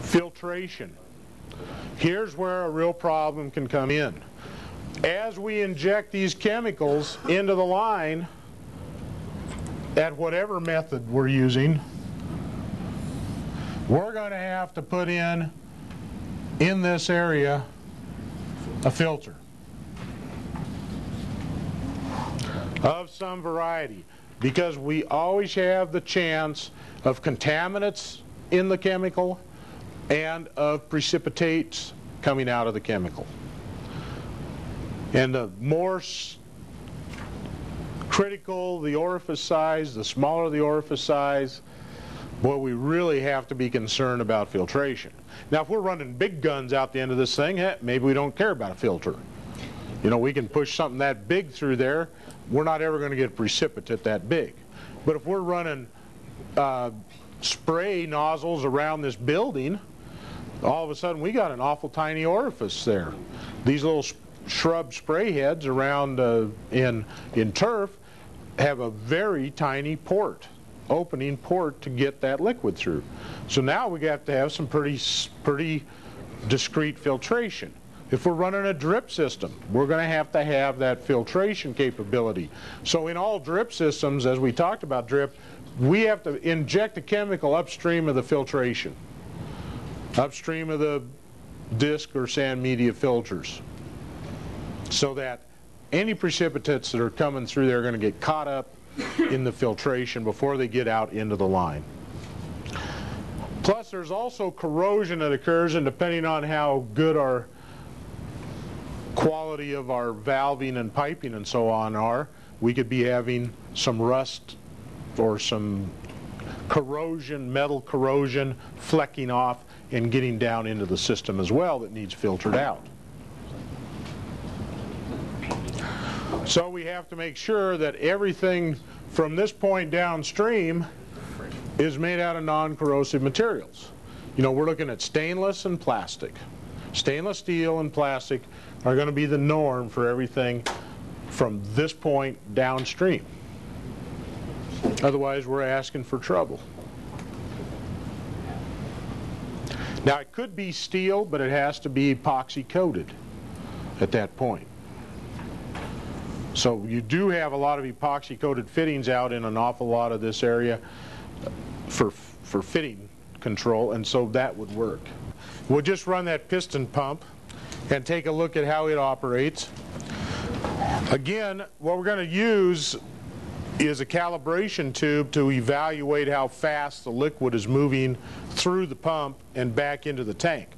Filtration. Here's where a real problem can come in. As we inject these chemicals into the line, at whatever method we're using, we're going to have to put in this area a filter of some variety, because we always have the chance of contaminants in the chemical and of precipitates coming out of the chemical. And the more critical the orifice size, the smaller the orifice size, boy, we really have to be concerned about filtration. Now, if we're running big guns out the end of this thing, maybe we don't care about a filter. You know, we can push something that big through there, we're not ever going to get precipitate that big. But if we're running spray nozzles around this building, all of a sudden we got an awful tiny orifice there. These little shrub spray heads around in turf have a very tiny port, opening port to get that liquid through. So now we have to have some pretty discrete filtration. If we're running a drip system, we're going to have that filtration capability. So in all drip systems, as we talked about drip, we have to inject a chemical upstream of the filtration, upstream of the disc or sand media filters, so that any precipitates that are coming through there are going to get caught up in the filtration before they get out into the line. Plus, there's also corrosion that occurs, and depending on how good our quality of our valving and piping and so on are, we could be having some rust or some corrosion, metal corrosion, flecking off and getting down into the system as well that needs filtered out. So we have to make sure that everything from this point downstream is made out of non-corrosive materials. You know, we're looking at stainless and plastic. Stainless steel and plastic are going to be the norm for everything from this point downstream. Otherwise, we're asking for trouble. Now, it could be steel, but it has to be epoxy coated at that point. So you do have a lot of epoxy coated fittings out in an awful lot of this area for fitting control, and so that would work. We'll just run that piston pump and take a look at how it operates. Again, what we're going to use is a calibration tube to evaluate how fast the liquid is moving through the pump and back into the tank.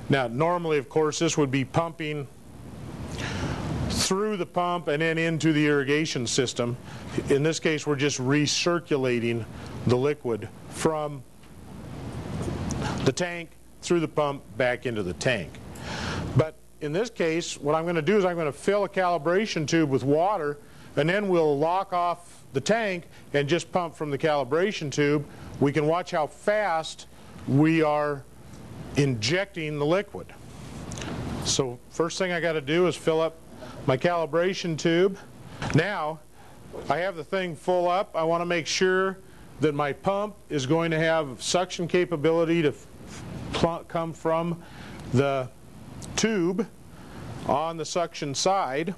Now, normally, of course, this would be pumping through the pump and then into the irrigation system. In this case, we're just recirculating the liquid from the tank through the pump back into the tank. But in this case, what I'm going to do is I'm going to fill a calibration tube with water, and then we'll lock off the tank and just pump from the calibration tube. We can watch how fast we are injecting the liquid. So first thing I got to do is fill up my calibration tube. Now I have the thing full up. I want to make sure that my pump is going to have suction capability to come from the tube on the suction side.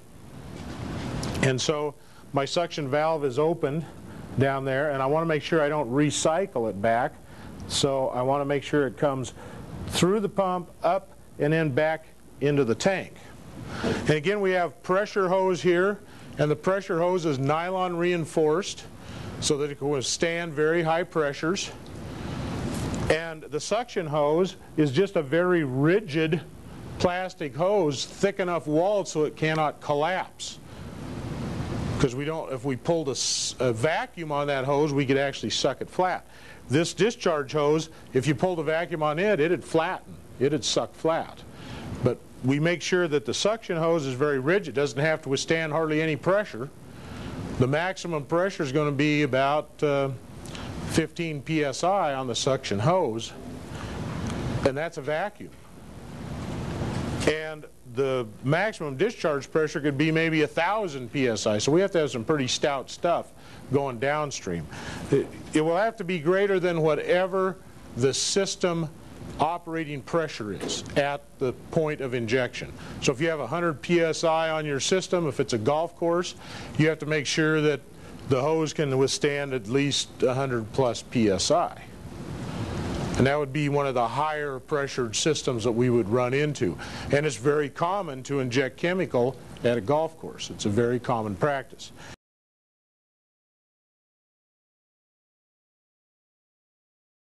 And so my suction valve is open down there, and I want to make sure I don't recycle it back. So I want to make sure it comes through the pump, up, and then back into the tank. And again, we have pressure hose here, and the pressure hose is nylon reinforced so that it can withstand very high pressures. And the suction hose is just a very rigid plastic hose, thick enough walled so it cannot collapse. Because if we pulled a vacuum on that hose, we could actually suck it flat. This discharge hose, if you pulled a vacuum on it, it'd flatten. It'd suck flat. But we make sure that the suction hose is very rigid, doesn't have to withstand hardly any pressure. The maximum pressure is going to be about 15 psi on the suction hose, and that's a vacuum. And the maximum discharge pressure could be maybe 1,000 psi, so we have to have some pretty stout stuff going downstream. It will have to be greater than whatever the system operating pressure is at the point of injection. So if you have 100 psi on your system, if it's a golf course, you have to make sure that the hose can withstand at least 100 plus psi. And that would be one of the higher pressured systems that we would run into. And it's very common to inject chemical at a golf course. It's a very common practice.